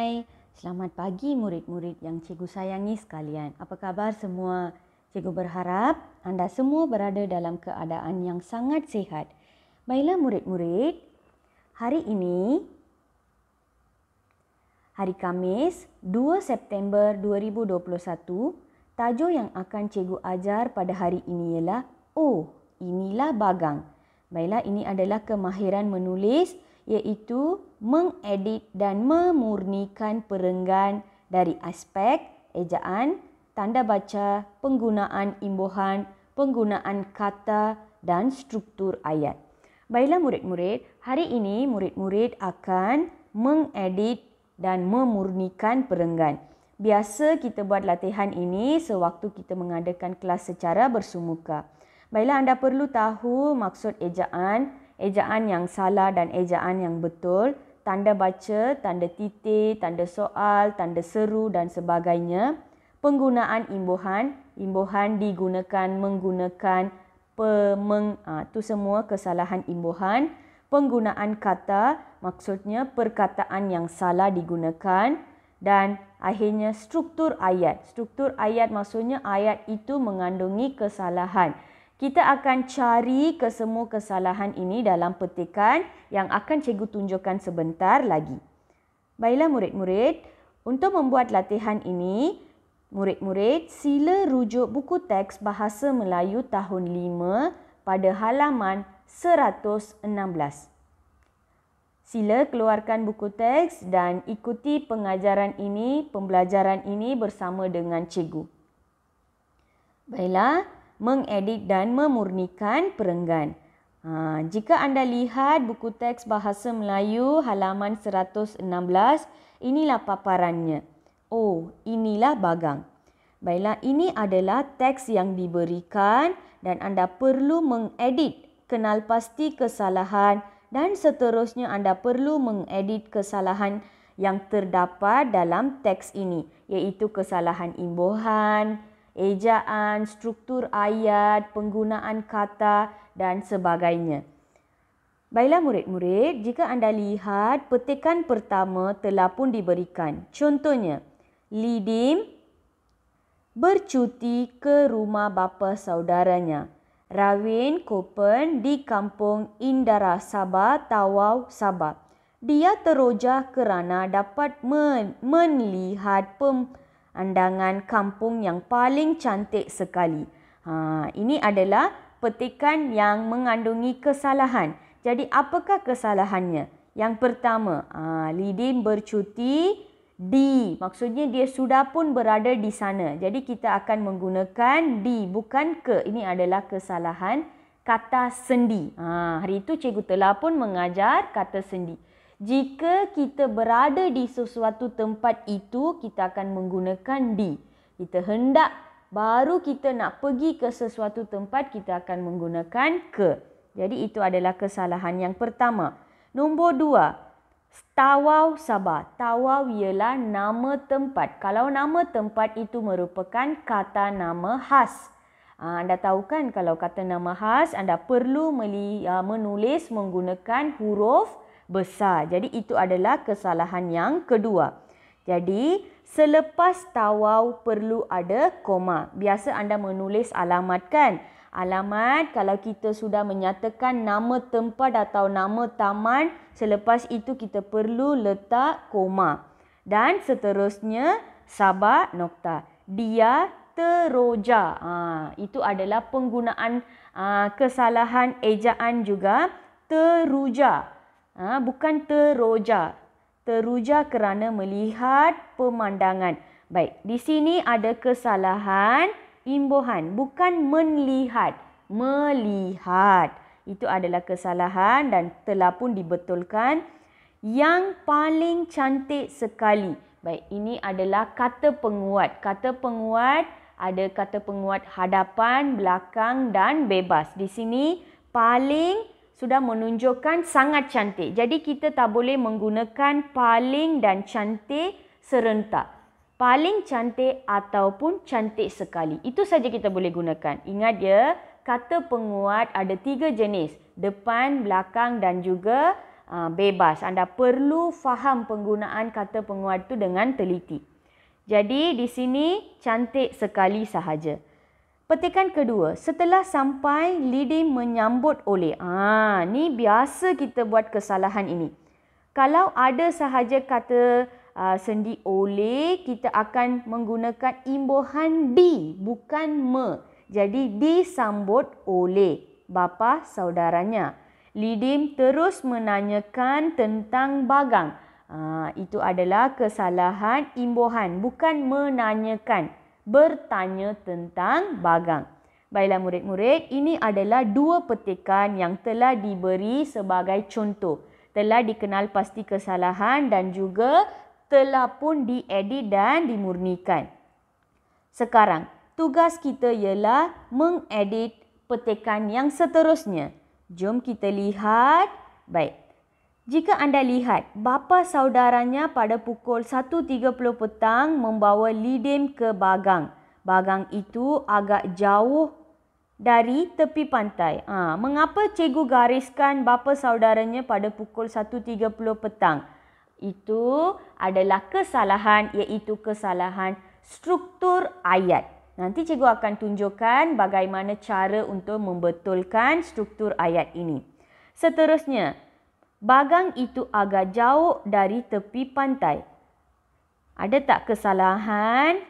Hai, selamat pagi murid-murid yang cikgu sayangi sekalian. Apa khabar semua? Cikgu berharap anda semua berada dalam keadaan yang sangat sihat. Baiklah murid-murid, hari ini, hari Khamis 2 September 2021, tajuk yang akan cikgu ajar pada hari ini ialah inilah bagang. Baiklah, ini adalah kemahiran menulis iaitu mengedit dan memurnikan perenggan dari aspek ejaan, tanda baca, penggunaan imbuhan, penggunaan kata dan struktur ayat. Baiklah murid-murid, hari ini murid-murid akan mengedit dan memurnikan perenggan. Biasa kita buat latihan ini sewaktu kita mengadakan kelas secara bersumuka. Baiklah, anda perlu tahu maksud ejaan yang salah dan ejaan yang betul, tanda baca, tanda titik, tanda soal, tanda seru dan sebagainya. Penggunaan imbuhan digunakan menggunakan itu semua kesalahan imbuhan. Penggunaan kata, maksudnya perkataan yang salah digunakan. Dan akhirnya struktur ayat. Struktur ayat maksudnya ayat itu mengandungi kesalahan. Kita akan cari kesemua kesalahan ini dalam petikan yang akan cikgu tunjukkan sebentar lagi. Baiklah murid-murid, untuk membuat latihan ini, murid-murid sila rujuk buku teks Bahasa Melayu tahun 5 pada halaman 116. Sila keluarkan buku teks dan ikuti pembelajaran ini bersama dengan cikgu. Baiklah, mengedit dan memurnikan perenggan. Jika anda lihat buku teks Bahasa Melayu halaman 116, inilah paparannya. Inilah bagang. Baiklah, ini adalah teks yang diberikan dan anda perlu mengedit, kenal pasti kesalahan dan seterusnya anda perlu mengedit kesalahan yang terdapat dalam teks ini, iaitu kesalahan imbuhan, ejaan, struktur ayat, penggunaan kata dan sebagainya. Baiklah murid-murid, jika anda lihat petikan pertama telah pun diberikan. Contohnya, Lidim bercuti ke rumah bapa saudaranya. Rawin Kopen di kampung Indara Sabah, Tawau, Sabah. Dia teroja kerana dapat melihat pemandangan kampung yang paling cantik sekali. Ini adalah petikan yang mengandungi kesalahan. Jadi apakah kesalahannya? Yang pertama, Lidim bercuti di, maksudnya dia sudah pun berada di sana. Jadi kita akan menggunakan di, bukan ke. Ini adalah kesalahan kata sendi. Hari itu cikgu telah pun mengajar kata sendi. Jika kita berada di sesuatu tempat itu, kita akan menggunakan di. Kita hendak, baru kita nak pergi ke sesuatu tempat, kita akan menggunakan ke. Jadi itu adalah kesalahan yang pertama. Nombor 2, Tawau Sabah. Tawau ialah nama tempat. Kalau nama tempat itu merupakan kata nama khas. Anda tahu kan kalau kata nama khas, anda perlu menulis menggunakan huruf besar. Jadi itu adalah kesalahan yang kedua. Jadi selepas tawau perlu ada koma. Biasa anda menulis alamat kan? Alamat kalau kita sudah menyatakan nama tempat atau nama taman, selepas itu kita perlu letak koma. Dan seterusnya Sabah nokta. Dia teroja. Itu adalah penggunaan kesalahan ejaan juga. Teruja. Bukan teroja. Teruja kerana melihat pemandangan. Baik, di sini ada kesalahan imbuhan, bukan melihat. Melihat. Itu adalah kesalahan dan telah pun dibetulkan. Yang paling cantik sekali. Baik, ini adalah kata penguat. Kata penguat, ada kata penguat hadapan, belakang dan bebas. Di sini paling sudah menunjukkan sangat cantik. Jadi kita tak boleh menggunakan paling dan cantik serentak. Paling cantik ataupun cantik sekali. Itu saja kita boleh gunakan. Ingat ya, kata penguat ada 3 jenis. Depan, belakang dan juga bebas. Anda perlu faham penggunaan kata penguat itu dengan teliti. Jadi di sini cantik sekali sahaja. Petikan kedua, setelah sampai Lidim menyambut oleh. Ni biasa kita buat kesalahan ini. Kalau ada sahaja kata sendi oleh, kita akan menggunakan imbuhan di, bukan me. Jadi disambut oleh bapa saudaranya. Lidim terus menanyakan tentang Bagang. Itu adalah kesalahan imbuhan, bukan menanyakan. Bertanya tentang Bagang. Baiklah murid-murid, ini adalah dua petikan yang telah diberi sebagai contoh. Telah dikenal pasti kesalahan dan juga telah pun diedit dan dimurnikan. Sekarang, tugas kita ialah mengedit petikan yang seterusnya. Jom kita lihat. Baik. Jika anda lihat, bapa saudaranya pada pukul 1.30 petang membawa Lidim ke Bagang. Bagang itu agak jauh dari tepi pantai. Mengapa cikgu gariskan bapa saudaranya pada pukul 1.30 petang? Itu adalah kesalahan, iaitu kesalahan struktur ayat. Nanti cikgu akan tunjukkan bagaimana cara untuk membetulkan struktur ayat ini. Seterusnya, Bagang itu agak jauh dari tepi pantai. Ada tak kesalahan?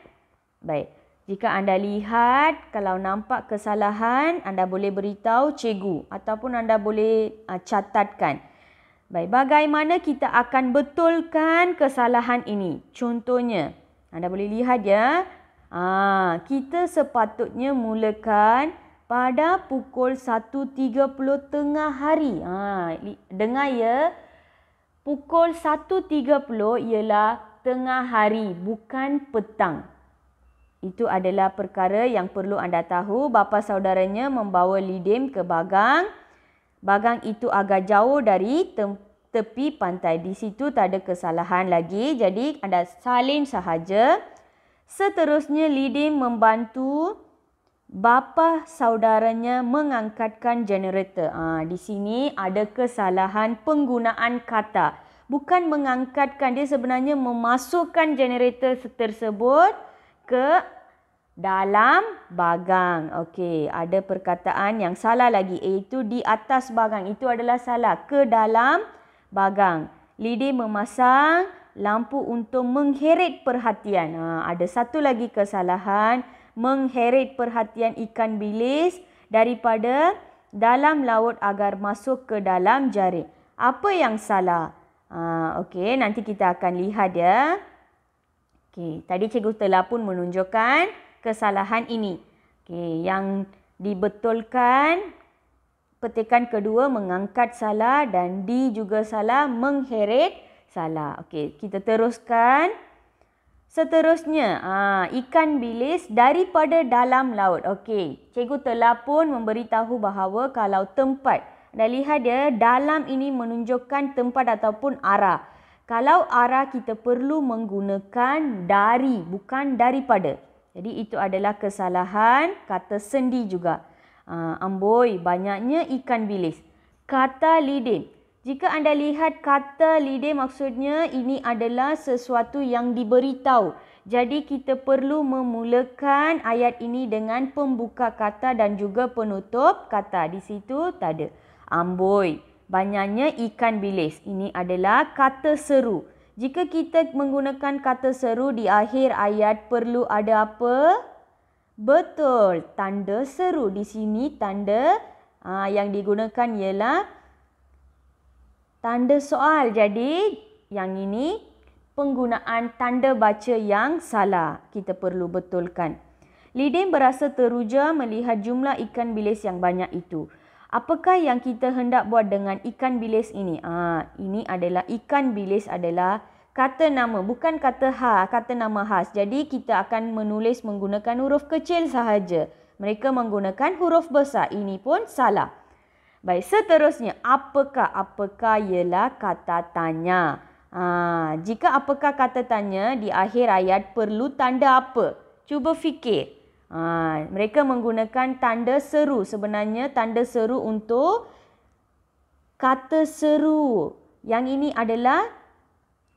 Baik. Jika anda lihat, kalau nampak kesalahan, anda boleh beritahu cikgu ataupun anda boleh catatkan. Baik, bagaimana kita akan betulkan kesalahan ini? Contohnya, anda boleh lihat ya. Kita sepatutnya mulakan pada pukul 1.30 tengah hari. Dengar ya. Pukul 1.30 ialah tengah hari, bukan petang. Itu adalah perkara yang perlu anda tahu. Bapa saudaranya membawa Lidim ke Bagang. Bagang itu agak jauh dari tepi pantai. Di situ tak ada kesalahan lagi. Jadi anda salin sahaja. Seterusnya Lidim membantu bapa saudaranya mengangkatkan generator. Di sini ada kesalahan penggunaan kata. Bukan mengangkatkan, dia sebenarnya memasukkan generator tersebut ke dalam bagang. Okey, ada perkataan yang salah lagi, iaitu di atas bagang. Itu adalah salah. Ke dalam bagang. Lidim memasang lampu untuk mengheret perhatian. Ada satu lagi kesalahan. Mengheret perhatian ikan bilis daripada dalam laut agar masuk ke dalam jaring. Apa yang salah? Okey, nanti kita akan lihat ya. Okey, tadi cikgu telah pun menunjukkan kesalahan ini. Okey, yang dibetulkan petikan kedua mengangkat salah dan di juga salah, mengheret salah. Okey, kita teruskan. Seterusnya, ikan bilis daripada dalam laut. Okey, cikgu telah pun memberitahu bahawa kalau tempat, anda lihat ya, dalam ini menunjukkan tempat ataupun arah. Kalau arah kita perlu menggunakan dari, bukan daripada. Jadi itu adalah kesalahan kata sendi juga. Amboi, banyaknya ikan bilis. Kata Lidim. Jika anda lihat kata Lidim, maksudnya ini adalah sesuatu yang diberitahu. Jadi kita perlu memulakan ayat ini dengan pembuka kata dan juga penutup kata. Di situ tak ada. Amboi, banyaknya ikan bilis. Ini adalah kata seru. Jika kita menggunakan kata seru di akhir ayat, perlu ada apa? Betul, tanda seru. Di sini tanda yang digunakan ialah tanda soal. Jadi yang ini penggunaan tanda baca yang salah. Kita perlu betulkan. Lidim berasa teruja melihat jumlah ikan bilis yang banyak itu. Apakah yang kita hendak buat dengan ikan bilis ini? Ini adalah ikan bilis adalah kata nama, bukan kata kata nama khas. Jadi kita akan menulis menggunakan huruf kecil sahaja. Mereka menggunakan huruf besar. Ini pun salah. Baik, seterusnya, apakah? Apakah ialah kata tanya. Jika apakah kata tanya, di akhir ayat perlu tanda apa? Cuba fikir. Mereka menggunakan tanda seru. Sebenarnya tanda seru untuk kata seru. Yang ini adalah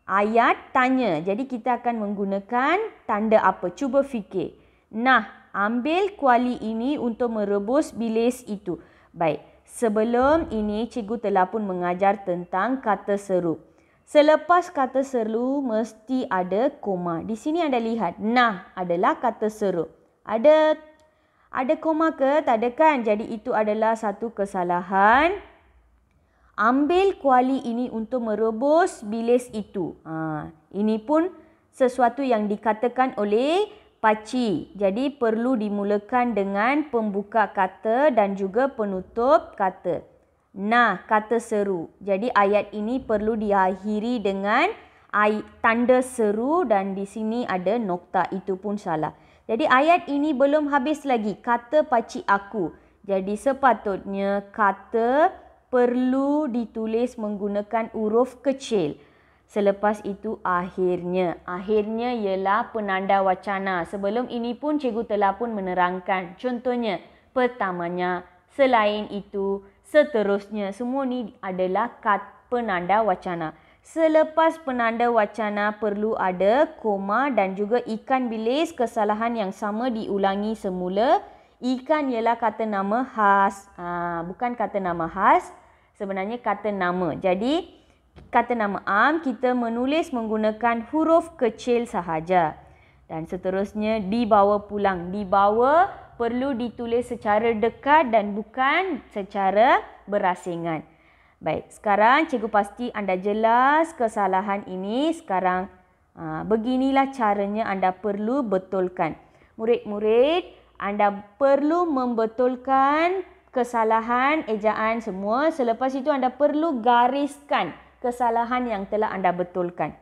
ayat tanya. Jadi kita akan menggunakan tanda apa? Cuba fikir. Nah, ambil kuali ini untuk merebus bilis itu. Baik, sebelum ini cikgu telah pun mengajar tentang kata seru. Selepas kata seru mesti ada koma. Di sini anda lihat, nah adalah kata seru. Ada koma ke? Tak ada kan? Jadi itu adalah satu kesalahan. Ambil kuali ini untuk merebus bilis itu. Ini pun sesuatu yang dikatakan oleh Pakcik. Jadi perlu dimulakan dengan pembuka kata dan juga penutup kata. Nah, kata seru. Jadi ayat ini perlu diakhiri dengan tanda seru dan di sini ada nokta. Itu pun salah. Jadi ayat ini belum habis lagi. Kata pakcik aku. Jadi sepatutnya kata perlu ditulis menggunakan huruf kecil. Selepas itu akhirnya. Akhirnya ialah penanda wacana. Sebelum ini pun cikgu telah pun menerangkan. Contohnya, pertamanya, selain itu, seterusnya. Semua ni adalah penanda wacana. Selepas penanda wacana perlu ada koma dan juga ikan bilis. Kesalahan yang sama diulangi semula. Ikan ialah kata nama khas. Bukan kata nama khas. Sebenarnya kata nama. Jadi, kata nama am kita menulis menggunakan huruf kecil sahaja. Dan seterusnya dibawa pulang. Dibawa perlu ditulis secara dekat dan bukan secara berasingan. Baik, sekarang cikgu pasti anda jelas kesalahan ini. Sekarang beginilah caranya anda perlu betulkan. Murid-murid, anda perlu membetulkan kesalahan ejaan semua. Selepas itu anda perlu gariskan kesalahan yang telah anda betulkan.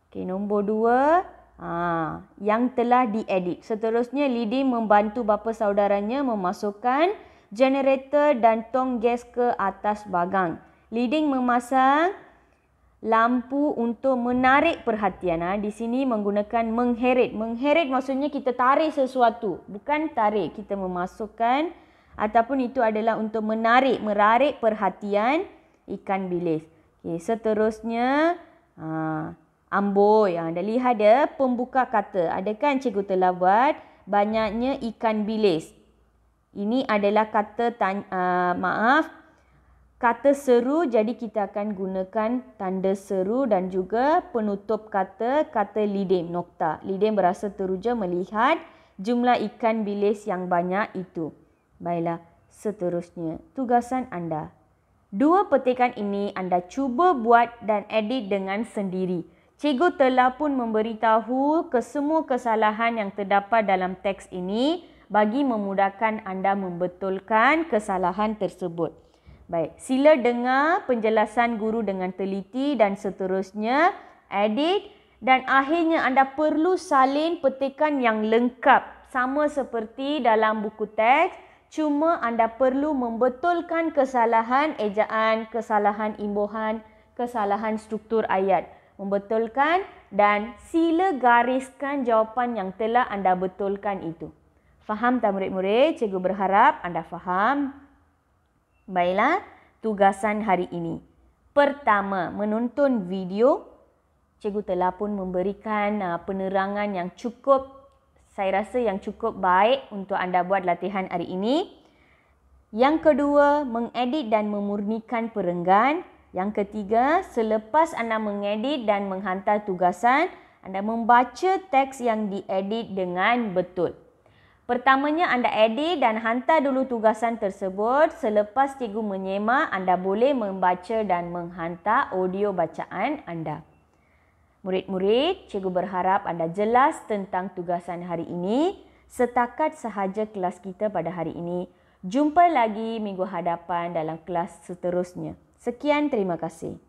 Okey, nombor 2, yang telah diedit. Seterusnya, Lidin membantu bapa saudaranya memasukkan generator dan tong gas ke atas bagang. Lidin memasang lampu untuk menarik perhatian. Di sini menggunakan mengheret. Mengheret maksudnya kita tarik sesuatu. Bukan tarik, kita memasukkan ataupun itu adalah untuk menarik perhatian ikan bilis. Okay, seterusnya amboi. Anda lihat ada pembuka kata. Ada kan cikgu telah buat banyaknya ikan bilis. Ini adalah kata kata seru. Jadi kita akan gunakan tanda seru dan juga penutup kata lidim, nokta. Lidim berasa teruja melihat jumlah ikan bilis yang banyak itu. Baiklah, seterusnya tugasan anda. 2 petikan ini anda cuba buat dan edit dengan sendiri. Cikgu telah pun memberitahu kesemua kesalahan yang terdapat dalam teks ini bagi memudahkan anda membetulkan kesalahan tersebut. Baik, sila dengar penjelasan guru dengan teliti dan seterusnya edit dan akhirnya anda perlu salin petikan yang lengkap sama seperti dalam buku teks. Cuma anda perlu membetulkan kesalahan ejaan, kesalahan imbuhan, kesalahan struktur ayat. Membetulkan dan sila gariskan jawapan yang telah anda betulkan itu. Faham tak murid-murid? Cikgu berharap anda faham. Baiklah, tugasan hari ini. Pertama, menonton video. Cikgu telah pun memberikan penerangan yang cukup, saya rasa yang cukup baik untuk anda buat latihan hari ini. Yang kedua, mengedit dan memurnikan perenggan. Yang ketiga, selepas anda mengedit dan menghantar tugasan, anda membaca teks yang diedit dengan betul. Pertamanya anda edit dan hantar dulu tugasan tersebut. Selepas cikgu menyemak, anda boleh membaca dan menghantar audio bacaan anda. Murid-murid, cikgu berharap anda jelas tentang tugasan hari ini. Setakat sahaja kelas kita pada hari ini. Jumpa lagi minggu hadapan dalam kelas seterusnya. Sekian, terima kasih.